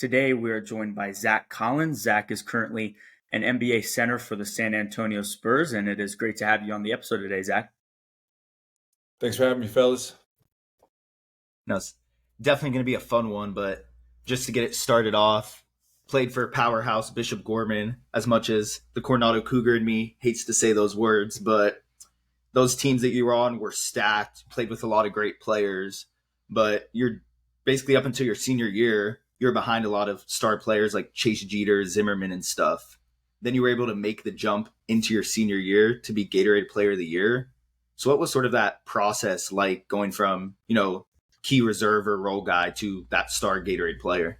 Today, we are joined by Zach Collins. Zach is currently an NBA center for the San Antonio Spurs, and it is great to have you on the episode today, Zach. Thanks for having me, fellas. No, it's definitely going to be a fun one, but just to get it started off, played for powerhouse Bishop Gorman. As much as the Coronado Cougar in me hates to say those words, but those teams that you were on were stacked, played with a lot of great players, but you're basically up until your senior year, you're behind a lot of star players like Chase Jeter, Zimmerman, and stuff. Then you were able to make the jump into your senior year to be Gatorade Player of the Year. So what was sort of that process like going from, key reserve or role guy to that star Gatorade player?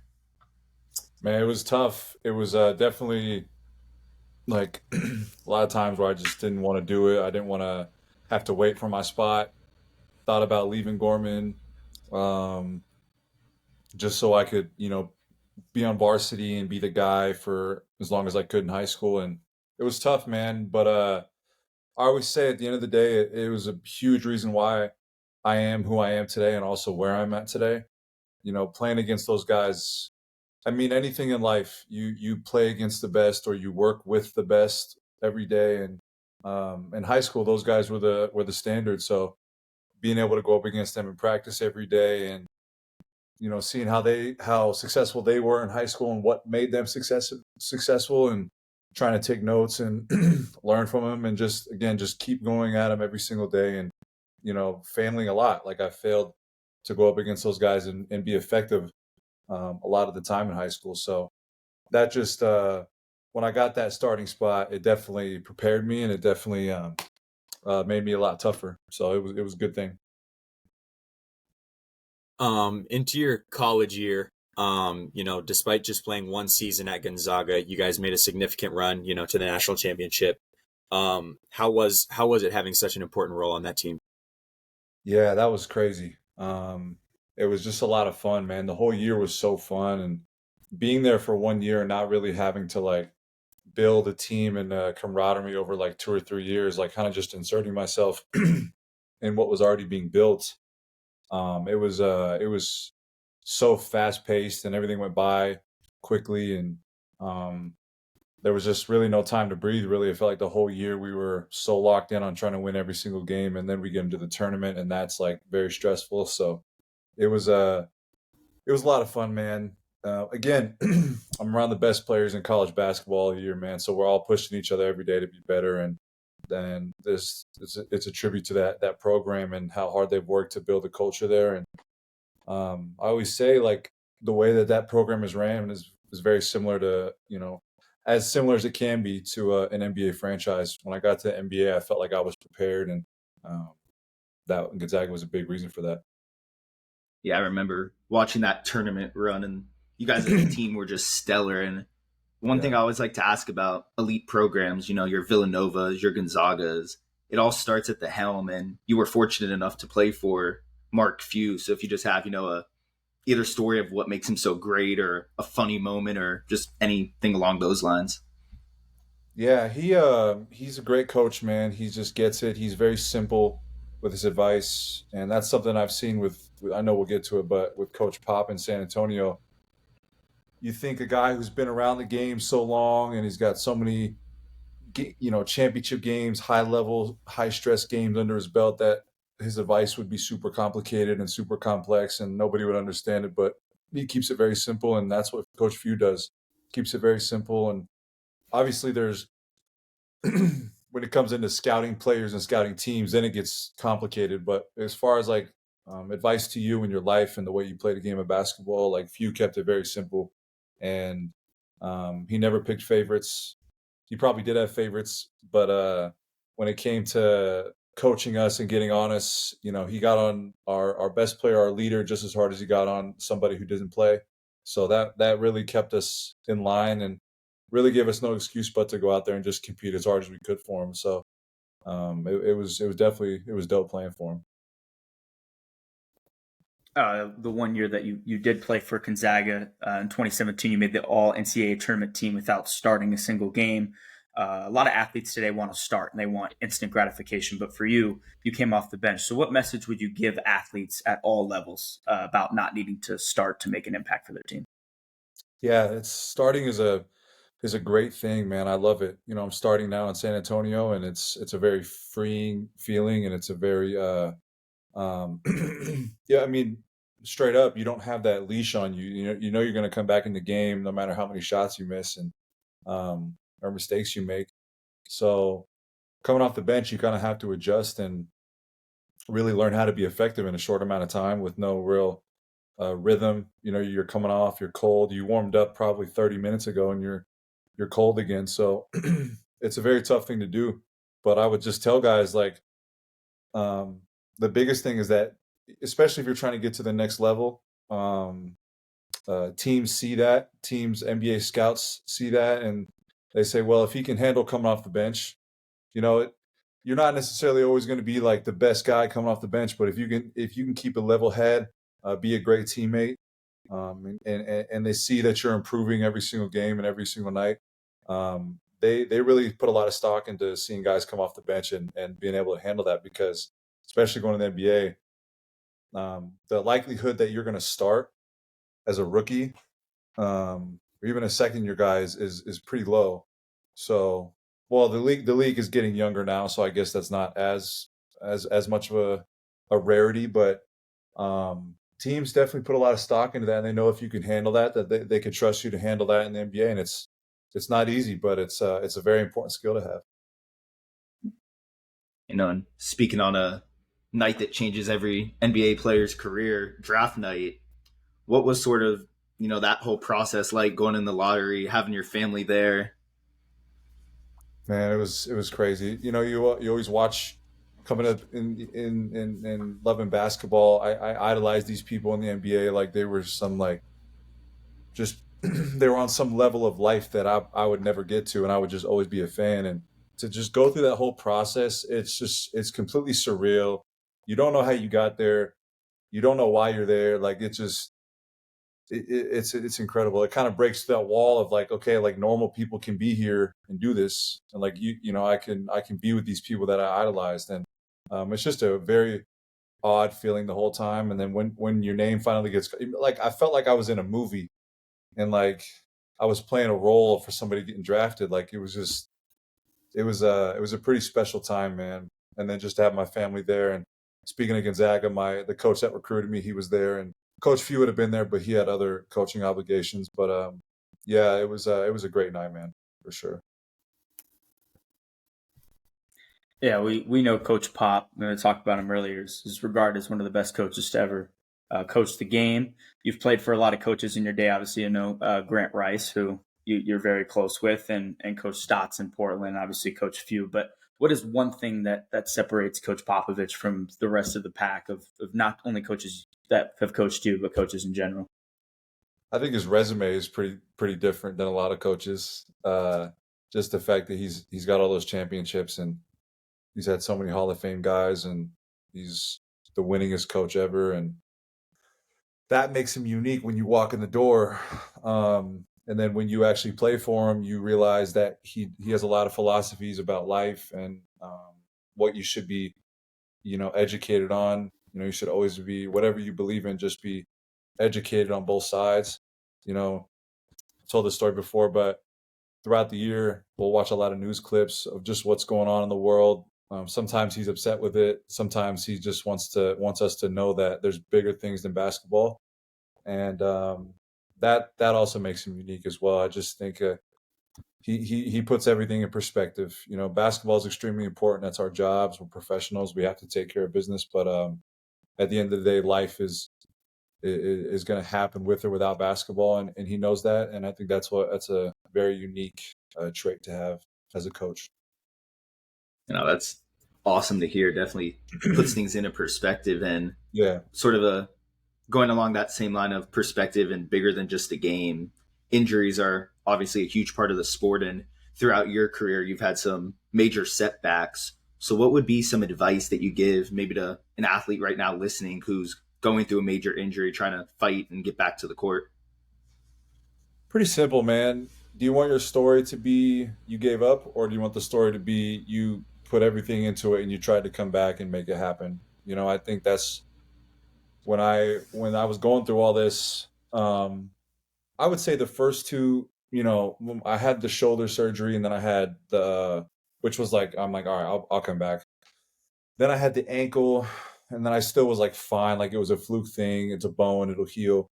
Man, it was tough. It was definitely like a lot of times where I just didn't want to do it. I didn't want to have to wait for my spot. Thought about leaving Gorman just so I could, be on varsity and be the guy for as long as I could in high school. And it was tough, man. But I always say at the end of the day, it was a huge reason why I am who I am today and also where I'm at today. Playing against those guys, I mean, anything in life, you play against the best or you work with the best every day. And in high school, those guys were the standard. So being able to go up against them in practice every day and seeing how successful they were in high school and what made them successful and trying to take notes and learn from them and just keep going at them every single day and failing a lot. Like I failed to go up against those guys and be effective a lot of the time in high school. So that just when I got that starting spot, it definitely prepared me and it definitely made me a lot tougher. So it was a good thing. Into your college year, despite just playing one season at Gonzaga, you guys made a significant run, to the national championship. How was it having such an important role on that team? Yeah, that was crazy. It was just a lot of fun, man. The whole year was so fun, and being there for 1 year and not really having to like build a team and camaraderie over like 2 or 3 years, like kind of just inserting myself in what was already being built. It was so fast paced and everything went by quickly and there was just really no time to breathe. Really, it felt like the whole year we were so locked in on trying to win every single game, and then we get into the tournament, and that's like very stressful. So it was a lot of fun, man. Again, I'm around the best players in college basketball all year, man. So we're all pushing each other every day to be better, and then it's a tribute to that program and how hard they've worked to build a culture there. And I always say like the way that program is ran is very similar to as similar as it can be to an NBA franchise. When I got to the NBA, I felt like I was prepared, and that Gonzaga was a big reason for that. Yeah, I remember watching that tournament run, and you guys as a team were just stellar. And one thing I always like to ask about elite programs, your Villanovas, your Gonzagas, it all starts at the helm, and you were fortunate enough to play for Mark Few. So if you just have, either story of what makes him so great or a funny moment or just anything along those lines. Yeah, he's a great coach, man. He just gets it. He's very simple with his advice, and that's something I've seen with I know we'll get to it, but with Coach Pop in San Antonio, you think a guy who's been around the game so long and he's got so many championship games, high level, high stress games under his belt, that his advice would be super complicated and super complex and nobody would understand it, but he keeps it very simple, and that's what Coach Few does. Keeps it very simple. And obviously there's when it comes into scouting players and scouting teams, then it gets complicated. But as far as like advice to you in your life and the way you play the game of basketball, like Few kept it very simple, and he never picked favorites. He probably did have favorites, but when it came to coaching us and getting on us, he got on our best player, our leader, just as hard as he got on somebody who didn't play. So that really kept us in line and really gave us no excuse but to go out there and just compete as hard as we could for him. So it was dope playing for him. The 1 year that you did play for Gonzaga in 2017, you made the all NCAA tournament team without starting a single game. A lot of athletes today want to start and they want instant gratification, but for you came off the bench. So what message would you give athletes at all levels about not needing to start to make an impact for their team? Yeah, it's starting is a great thing, man. I love it. I'm starting now in San Antonio, and it's a very freeing feeling, and it's a very um yeah, I mean, straight up, you don't have that leash on you. You know you're going to come back in the game no matter how many shots you miss and or mistakes you make. So coming off the bench, you kind of have to adjust and really learn how to be effective in a short amount of time with no real rhythm. You're coming off, you're cold. You warmed up probably 30 minutes ago, and you're cold again. So it's a very tough thing to do. But I would just tell guys like um, the biggest thing is that, especially if you're trying to get to the next level, teams see that. Teams, NBA scouts see that, and they say, well, if he can handle coming off the bench, you know, it, you're not necessarily always going to be like the best guy coming off the bench, but if you can keep a level head, be a great teammate, and they see that you're improving every single game and every single night, they really put a lot of stock into seeing guys come off the bench and being able to handle that because, especially going to the NBA, the likelihood that you're going to start as a rookie or even a second year guy is pretty low. So, well, the league is getting younger now, so I guess that's not as much of a rarity, but teams definitely put a lot of stock into that, and they know if you can handle that they can trust you to handle that in the NBA, and it's not easy, but it's a very important skill to have. And speaking on a night that changes every NBA player's career, draft night, what was sort of, that whole process like going in the lottery, having your family there? Man, it was crazy. You always watch coming up in loving basketball. I idolize these people in the NBA like they were some like just they were on some level of life that I would never get to, and I would just always be a fan. And to just go through that whole process, it's completely surreal. You don't know how you got there. You don't know why you're there. Like it's incredible. It kind of breaks that wall of like, okay, like normal people can be here and do this, and like I can be with these people that I idolized, and it's just a very odd feeling the whole time. And then when your name finally gets like, I felt like I was in a movie, and like I was playing a role for somebody getting drafted. Like it was a pretty special time, man. And then just to have my family there. And speaking of Gonzaga, the coach that recruited me, he was there, and Coach Few would have been there, but he had other coaching obligations. But yeah, it was a great night, man, for sure. Yeah, we know Coach Pop. I'm going to talk about him earlier. Is regarded as one of the best coaches to ever coach the game. You've played for a lot of coaches in your day. Obviously, Grant Rice, who you're very close with, and Coach Stotts in Portland. Obviously, Coach Few. But what is one thing that separates Coach Popovich from the rest of the pack of not only coaches that have coached you, but coaches in general? I think his resume is pretty different than a lot of coaches. Just the fact that he's got all those championships, and he's had so many Hall of Fame guys, and he's the winningest coach ever, and that makes him unique when you walk in the door. And then when you actually play for him, you realize that he has a lot of philosophies about life and what you should be, educated on. You should always be, whatever you believe in, just be educated on both sides. I told this story before, but throughout the year, we'll watch a lot of news clips of just what's going on in the world. Sometimes he's upset with it. Sometimes he just wants us to know that there's bigger things than basketball, and that also makes him unique as well. I just think he puts everything in perspective. Basketball is extremely important. That's our jobs. We're professionals. We have to take care of business. But at the end of the day, life is going to happen with or without basketball, and he knows that. And I think that's a very unique trait to have as a coach. That's awesome to hear. Definitely puts things into perspective, and Yeah. sort of going along that same line of perspective and bigger than just a game. Injuries are obviously a huge part of the sport, and throughout your career, you've had some major setbacks. So what would be some advice that you give maybe to an athlete right now listening who's going through a major injury, trying to fight and get back to the court? Pretty simple, man. Do you want your story to be you gave up, or do you want the story to be you put everything into it and you tried to come back and make it happen? I think that's when I was going through all this. I would say the first two, I had the shoulder surgery, and then I had which was like, I'm like, all right, I'll come back. Then I had the ankle, and then I still was like fine, like it was a fluke thing. It's a bone, it'll heal.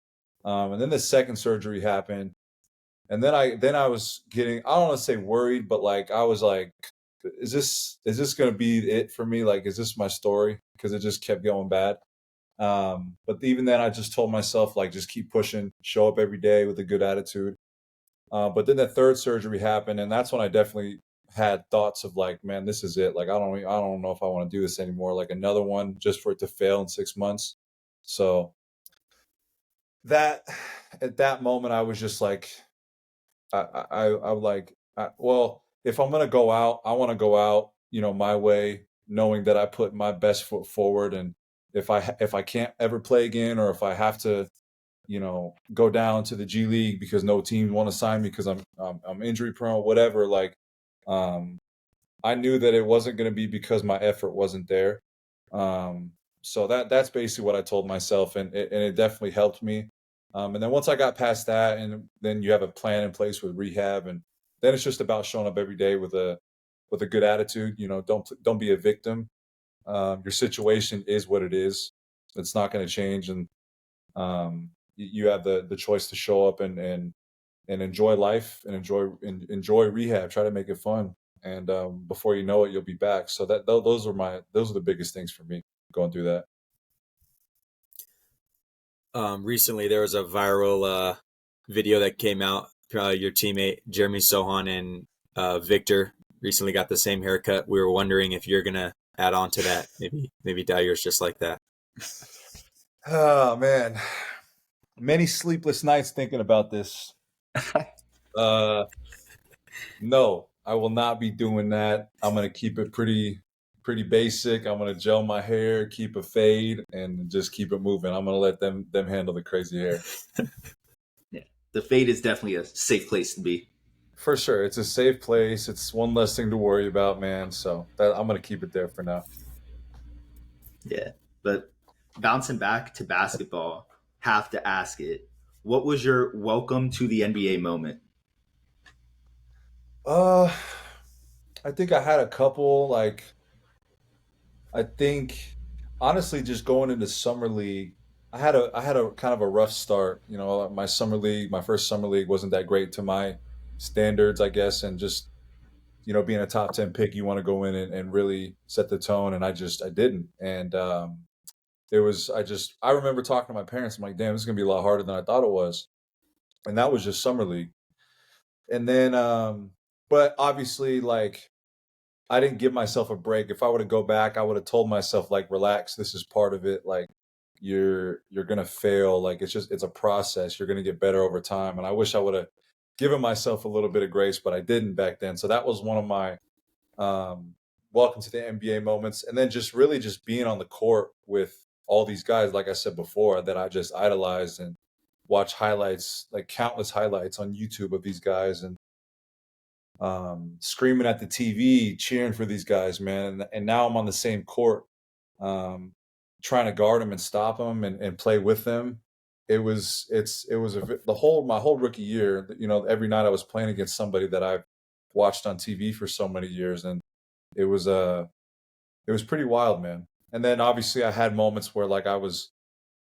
And then the second surgery happened, and then I was getting, I don't want to say worried, but like I was like, is this going to be it for me? Like, is this my story? Because it just kept going bad. But even then, I just told myself, like, just keep pushing, show up every day with a good attitude. But then the third surgery happened, and that's when I definitely had thoughts of like, man, this is it. Like, I don't know if I want to do this anymore. Like another one just for it to fail in 6 months. So that at that moment, I was just like, I like, well, if I'm gonna go out, I want to go out, my way, knowing that I put my best foot forward. And if I can't ever play again, or if I have to, go down to the G League because no team want to sign me because I'm injury prone, whatever. Like, I knew that it wasn't going to be because my effort wasn't there. So that's basically what I told myself, and it definitely helped me. And then once I got past that, and then you have a plan in place with rehab, and then it's just about showing up every day with a good attitude. Don't be a victim. Your situation is what it is. It's not going to change, and you have the choice to show up and enjoy life and enjoy rehab. Try to make it fun, and before you know it, you'll be back. So those are the biggest things for me going through that. Recently, there was a viral video that came out. Your teammate Jeremy Sohan and Victor recently got the same haircut. We were wondering if you're gonna add on to that. Maybe dye yours just like that. Oh man, many sleepless nights thinking about this. No, I will not be doing that. I'm gonna keep it pretty basic. I'm gonna gel my hair, keep a fade, and just keep it moving. I'm gonna let them handle the crazy hair. Yeah, the fade is definitely a safe place to be. For sure, it's a safe place. It's one less thing to worry about, man. So I'm gonna keep it there for now. Yeah, but bouncing back to basketball, have to ask it. What was your welcome to the NBA moment? I think I had a couple. Like, I think honestly, just going into summer league, I had a kind of a rough start. My first summer league wasn't that great to my standards, I guess, and just being a top 10 pick, you want to go in and really set the tone, and I didn't, and I remember talking to my parents. I'm like, damn, this is gonna be a lot harder than I thought it was, and that was just summer league, and then but obviously, like, I didn't give myself a break. If I were to go back, I would have told myself, like, relax, this is part of it. Like, you're gonna fail. Like, it's a process. You're gonna get better over time. And I wish I would have given myself a little bit of grace, but I didn't back then. So that was one of my welcome to the NBA moments. And then just really just being on the court with all these guys, like I said before, that I just idolized and watch highlights, like countless highlights on YouTube of these guys, and screaming at the TV, cheering for these guys, man. And now I'm on the same court, trying to guard them and stop them and play with them. My whole rookie year, every night I was playing against somebody that I've watched on TV for so many years. And it was pretty wild, man. And then obviously I had moments where, like, I was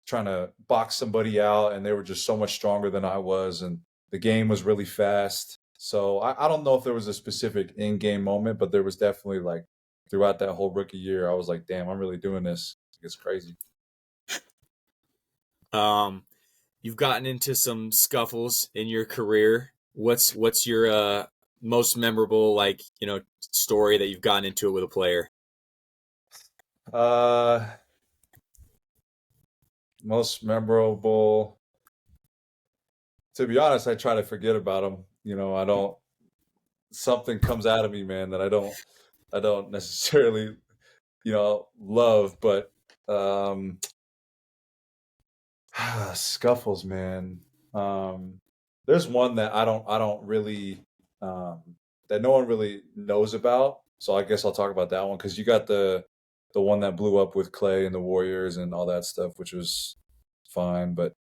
trying to box somebody out and they were just so much stronger than I was. And the game was really fast. So I don't know if there was a specific in-game moment, but there was definitely, like, throughout that whole rookie year, I was like, damn, I'm really doing this. It's crazy. You've gotten into some scuffles in your career. What's your most memorable, like, story that you've gotten into it with a player? Most memorable. To be honest, I try to forget about them. I don't. Something comes out of me, man, that I don't necessarily, love. But scuffles, man. There's one that I don't really, that no one really knows about. So I guess I'll talk about that one, because you got the one that blew up with Clay and the Warriors and all that stuff, which was fine. But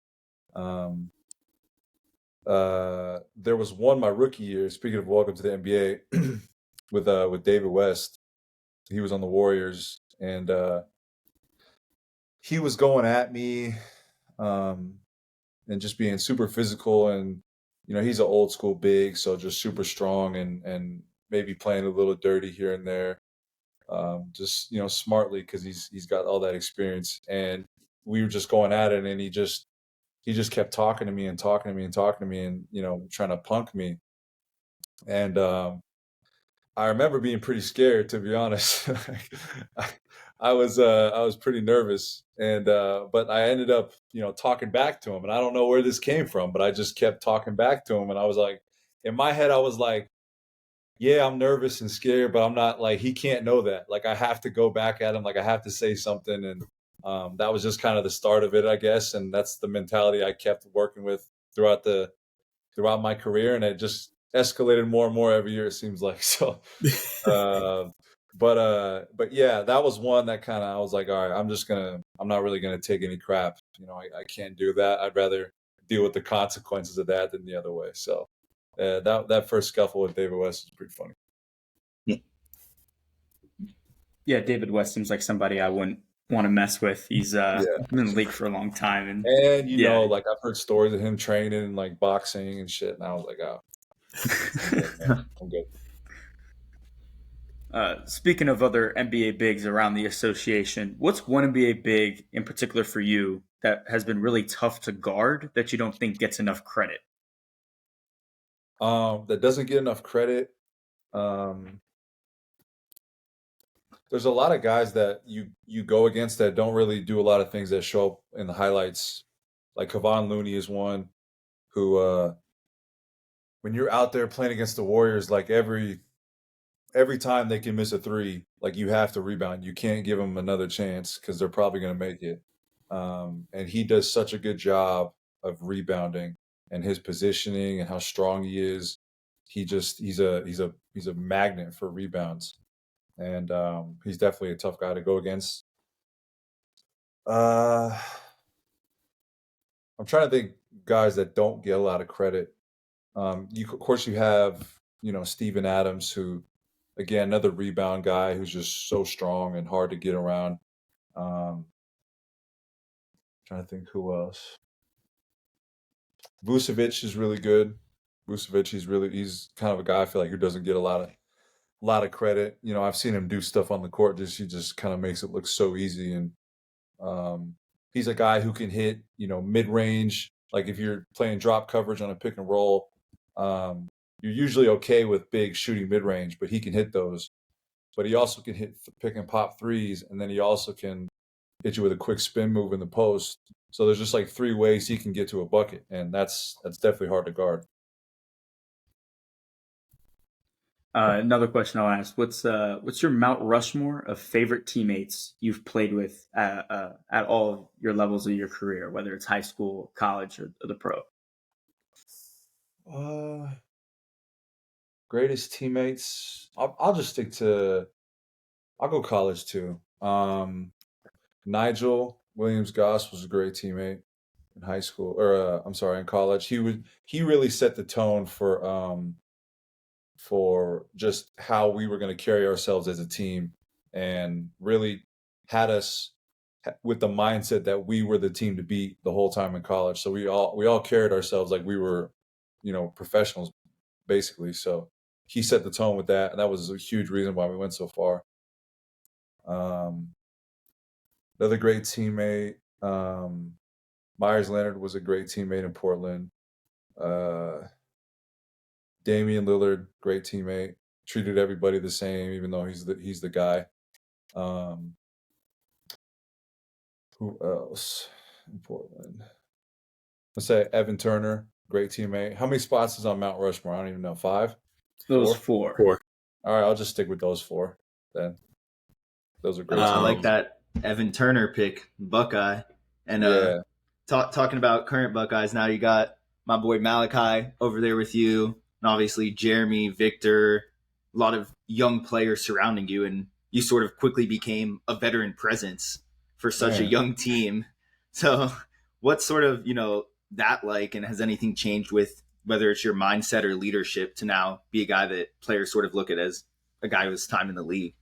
there was one my rookie year. Speaking of welcome to the NBA, with David West, he was on the Warriors, and he was going at me, and just being super physical, and he's an old school big, so just super strong, and maybe playing a little dirty here and there, just smartly because he's got all that experience, and we were just going at it, and he just kept talking to me and talking to me and talking to me, and trying to punk me, and I remember being pretty scared, to be honest. I, I was pretty nervous, and but I ended up talking back to him, and I don't know where this came from, but I just kept talking back to him, and I was like, in my head, I was like, yeah, I'm nervous and scared, but I'm not, like, he can't know that. Like, I have to go back at him, like I have to say something, and that was just kind of the start of it, I guess, and that's the mentality I kept working with throughout my career, and it just escalated more and more every year, it seems like. So but yeah, that was one that kind of, I was like, all right, I'm not really gonna take any crap. I can't do that. I'd rather deal with the consequences of that than the other way. So that first scuffle with David West is pretty funny. Yeah, David West seems like somebody I wouldn't want to mess with. He's been in the league for a long time, and like, I've heard stories of him training and like boxing and shit, and I was like, oh, I'm good. Speaking of other NBA bigs around the association, what's one NBA big in particular for you that has been really tough to guard that you don't think gets enough credit? That doesn't get enough credit. There's a lot of guys that you go against that don't really do a lot of things that show up in the highlights. Like Kevon Looney is one who, when you're out there playing against the Warriors, like every time they can miss a three, like, you have to rebound. You can't give them another chance because they're probably going to make it. And he does such a good job of rebounding and his positioning and how strong he is. He's a magnet for rebounds, and he's definitely a tough guy to go against. I'm trying to think guys that don't get a lot of credit. Of course you have Steven Adams, who, again, another rebound guy who's just so strong and hard to get around. Trying to think who else. Vucevic is really good. Vucevic, he's kind of a guy I feel like who doesn't get a lot of credit. I've seen him do stuff on the court. He just kind of makes it look so easy, and he's a guy who can hit mid range. Like, if you're playing drop coverage on a pick and roll, you're usually okay with big shooting mid range, but he can hit those. But he also can hit pick and pop threes, and then he also can hit you with a quick spin move in the post. So there's just like three ways he can get to a bucket, and that's definitely hard to guard. Another question I'll ask: what's your Mount Rushmore of favorite teammates you've played with at all of your levels of your career, whether it's high school, college, or the pro? Greatest teammates. I'll just stick to. I'll go college too. Nigel Williams-Goss was a great teammate in high school, or in college. He really set the tone for just how we were going to carry ourselves as a team, and really had us with the mindset that we were the team to beat the whole time in college. So we all carried ourselves like we were, professionals, basically. So he set the tone with that, and that was a huge reason why we went so far. Another great teammate, Myers Leonard was a great teammate in Portland. Damian Lillard, great teammate, treated everybody the same, even though he's the guy. Who else in Portland? Let's say Evan Turner, great teammate. How many spots is on Mount Rushmore? I don't even know. 5? Those four. All right, I'll just stick with those 4 then. Those are great. I like that Evan Turner pick, Buckeye. And talking about current Buckeyes, now you got my boy Malachi over there with you, and obviously Jeremy, Victor, a lot of young players surrounding you, and you sort of quickly became a veteran presence for such a young team. So what's sort of, that like, and has anything changed with whether it's your mindset or leadership, to now be a guy that players sort of look at as a guy who has time in the league?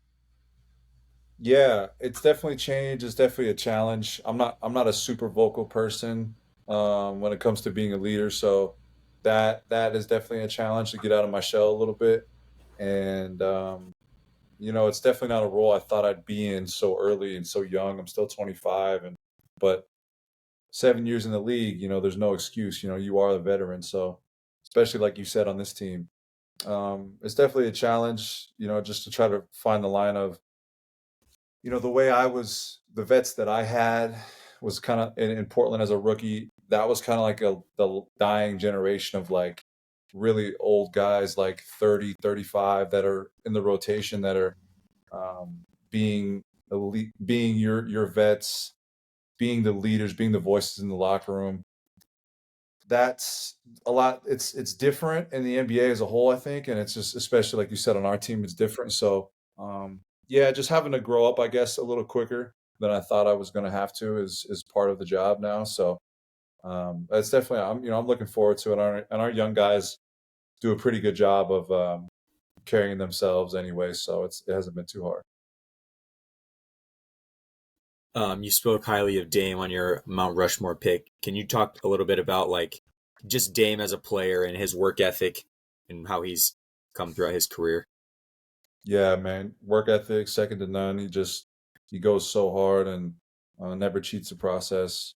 Yeah, it's definitely changed. It's definitely a challenge. I'm not a super vocal person when it comes to being a leader, so that is definitely a challenge to get out of my shell a little bit. And it's definitely not a role I thought I'd be in so early and so young. I'm still 25, but 7 years in the league, there's no excuse. You are the veteran, so especially like you said on this team, it's definitely a challenge. Just to try to find the line of the way the vets that I had was kind of in Portland as a rookie. That was kind of like the dying generation of like really old guys, like 30, 35, that are in the rotation, that are being elite, being your vets, being the leaders, being the voices in the locker room. That's a lot. It's different in the NBA as a whole, I think, and it's just, especially like you said, on our team, it's different. So yeah, just having to grow up, I guess, a little quicker than I thought I was going to have to is part of the job now. So that's definitely, I'm looking forward to it. And our young guys do a pretty good job of carrying themselves anyway, so it hasn't been too hard. You spoke highly of Dame on your Mount Rushmore pick. Can you talk a little bit about like just Dame as a player and his work ethic and how he's come throughout his career? Yeah, man, work ethic second to none. He goes so hard and never cheats the process.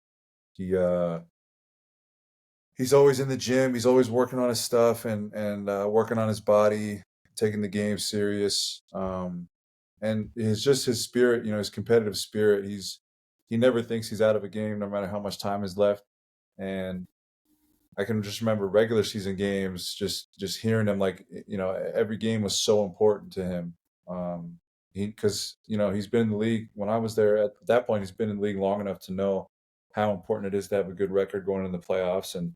He's always in the gym. He's always working on his stuff and working on his body, taking the game serious. And it's just his spirit, his competitive spirit. He never thinks he's out of a game, no matter how much time is left. And I can just remember regular season games, just hearing him, like, every game was so important to him. Because he's been in the league when I was there. At that point, he's been in the league long enough to know how important it is to have a good record going in the playoffs and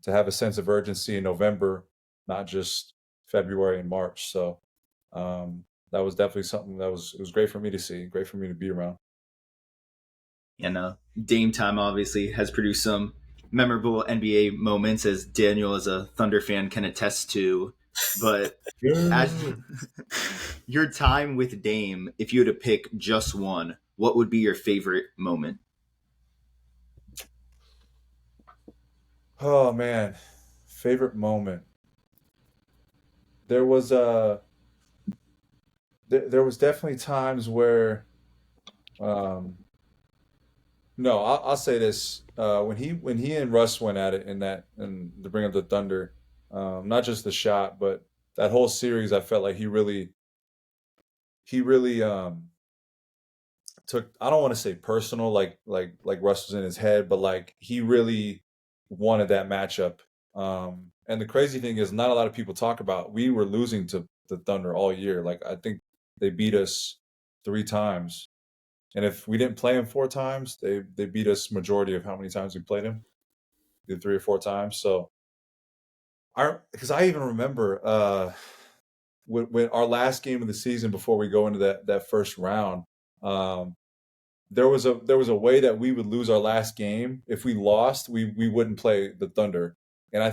to have a sense of urgency in November, not just February and March. So that was definitely something it was great for me to see, great for me to be around. And Dame time obviously has produced some memorable NBA moments, as Daniel, as a Thunder fan, can attest to. But as your time with Dame, if you had to pick just one, what would be your favorite moment? Oh man, favorite moment. There was there was definitely times where no, I'll say this. When he and Russ went at it and to bring up the Thunder, not just the shot, but that whole series, I felt like he really took, I don't want to say personal, like Russ was in his head, but like he really wanted that matchup. And the crazy thing is, not a lot of people talk about, we were losing to the Thunder all year. Like, I think they beat us 3 times. And if we didn't play him 4 times, they beat us majority of how many times we played him, either 3 or 4 times. So because I even remember when our last game of the season before we go into that first round, um, there was a way that we would lose our last game. If we lost, we wouldn't play the Thunder. And I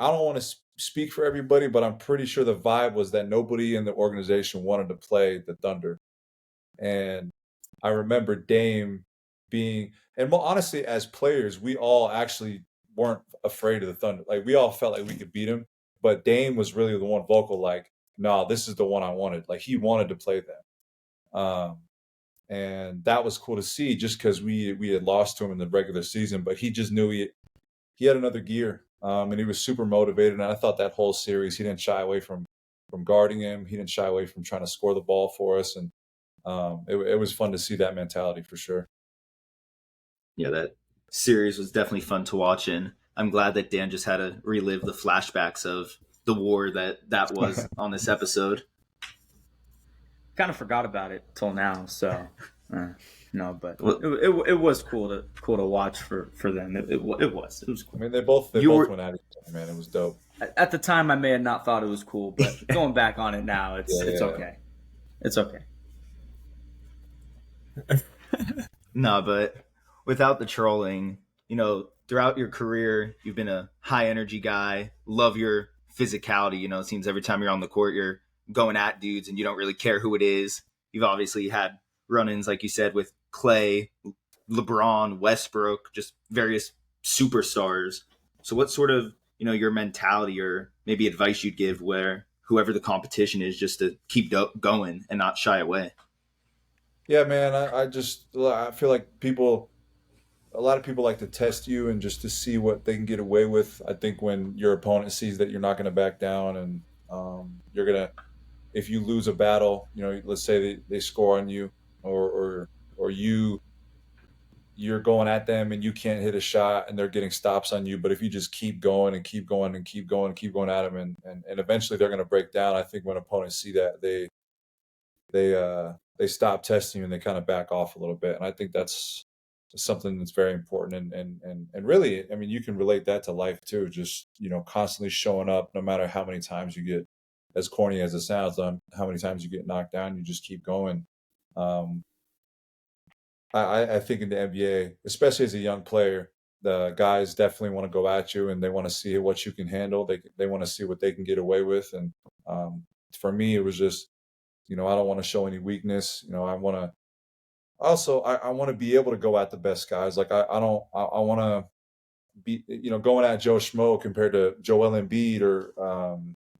don't want to speak for everybody, but I'm pretty sure the vibe was that nobody in the organization wanted to play the Thunder. And I remember Dame being, and more honestly, as players, we all actually weren't afraid of the Thunder. Like, we all felt like we could beat him, but Dame was really the one vocal, like, "No, this is the one I wanted." Like, he wanted to play them, and that was cool to see. Just because we had lost to him in the regular season, but he just knew he had another gear, and he was super motivated. And I thought that whole series, he didn't shy away from guarding him. He didn't shy away from trying to score the ball for us, and it was fun to see that mentality for sure. Yeah, that series was definitely fun to watch, and I'm glad that Dan just had to relive the flashbacks of the war that was on this episode. Kind of forgot about it till now, so no, but Well, it was cool to watch for them. It was I cool. mean, they both went at each other, man. It was dope. At the time, I may have not thought it was cool, but going back on it now, it's Yeah. okay. It's okay. No, but without the trolling, throughout your career, you've been a high energy guy, love your physicality. You know, it seems every time you're on the court, you're going at dudes and you don't really care who it is. You've obviously had run-ins, like you said, with Clay, LeBron, Westbrook, just various superstars. So what sort of, your mentality or maybe advice you'd give where whoever the competition is just to keep going and not shy away? Yeah, man. I feel like a lot of people like to test you and just to see what they can get away with. I think when your opponent sees that you're not going to back down and you're going to, if you lose a battle, let's say they score on you or you're going at them and you can't hit a shot and they're getting stops on you. But if you just keep going and keep going and keep going and keep going at them and eventually they're going to break down. I think when opponents see that, they stop testing you and they kind of back off a little bit. And I think that's something that's very important. And really, I mean, you can relate that to life too. Just, constantly showing up no matter how many times you get, as corny as it sounds, how many times you get knocked down, you just keep going. I think in the NBA, especially as a young player, the guys definitely want to go at you and they want to see what you can handle. They want to see what they can get away with. And for me, it was just, I don't want to show any weakness. I want to also, I want to be able to go at the best guys. Like I want to be, going at Joe Schmo compared to Joel Embiid or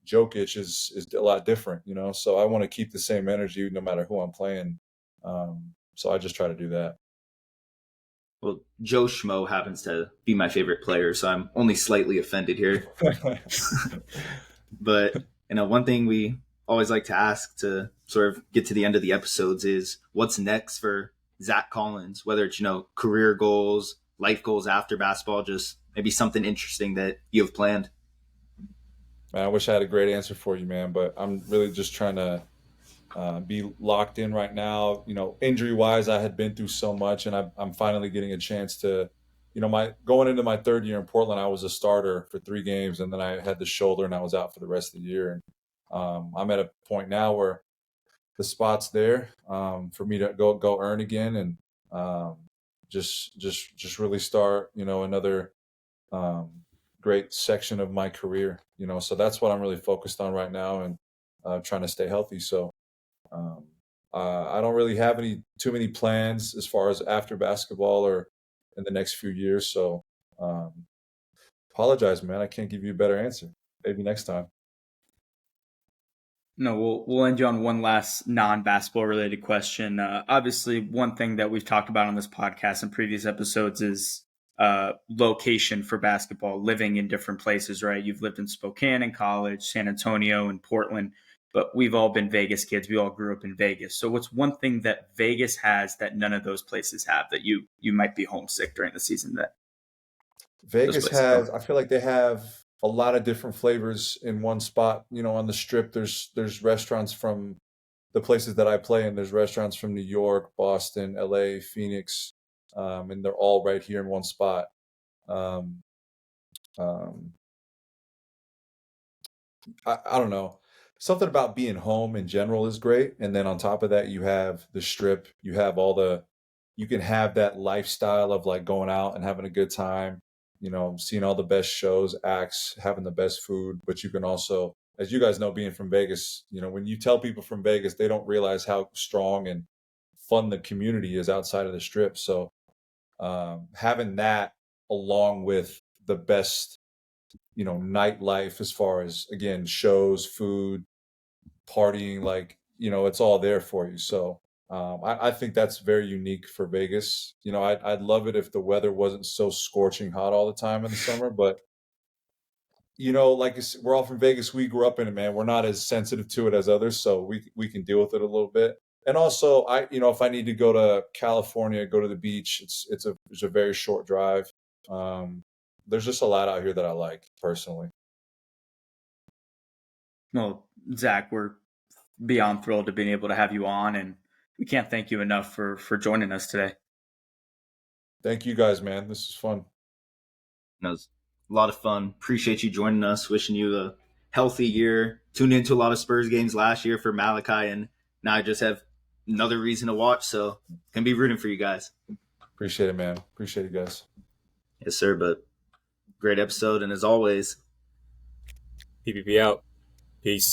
Jokic is a lot different, so I want to keep the same energy no matter who I'm playing. So I just try to do that. Well, Joe Schmo happens to be my favorite player, so I'm only slightly offended here. But, one thing we always like to ask to sort of get to the end of the episodes is what's next for Zach Collins, whether it's, career goals, life goals after basketball, just maybe something interesting that you have planned. Man, I wish I had a great answer for you, man, but I'm really just trying to be locked in right now. Injury wise, I had been through so much, and I'm finally getting a chance to, my going into my third year in Portland, I was a starter for 3 games, and then I had the shoulder, and I was out for the rest of the year. And I'm at a point now where the spot's there for me to go earn again, and just really start, another great section of my career. So that's what I'm really focused on right now, and trying to stay healthy. So. I don't really have too many plans as far as after basketball or in the next few years. So apologize, man. I can't give you a better answer. Maybe next time. No, we'll end you on one last non-basketball related question. Obviously, one thing that we've talked about on this podcast and previous episodes is location for basketball, living in different places, right? You've lived in Spokane in college, San Antonio and Portland, but we've all been Vegas kids. We all grew up in Vegas. So what's one thing that Vegas has that none of those places have that you might be homesick during the season that Vegas has, I feel like they have a lot of different flavors in one spot. On the Strip, there's restaurants from the places that I play in. There's restaurants from New York, Boston, LA, Phoenix, and they're all right here in one spot. I don't know. Something about being home in general is great. And then on top of that, you have the Strip. You have you can have that lifestyle of like going out and having a good time, seeing all the best shows, acts, having the best food. But you can also, as you guys know, being from Vegas, when you tell people from Vegas, they don't realize how strong and fun the community is outside of the Strip. So having that along with the best, nightlife as far as, again, shows, food, partying, like, it's all there for you. So I think that's very unique for Vegas. I'd love it if the weather wasn't so scorching hot all the time in the summer, but like we're all from Vegas. We grew up in it, man. We're not as sensitive to it as others, so we can deal with it a little bit. And also, if I need to go to California, go to the beach, it's a very short drive. There's just a lot out here that I like personally. Well, Zach, we're beyond thrilled to being able to have you on, and we can't thank you enough for joining us today. Thank you guys, man. This is fun. It was a lot of fun. Appreciate you joining us. Wishing you a healthy year. Tuned into a lot of Spurs games last year for Malachi, and now I just have another reason to watch, so gonna be rooting for you guys. Appreciate it, man. Appreciate you guys. Yes, sir. But great episode, and as always, PPP out. Peace.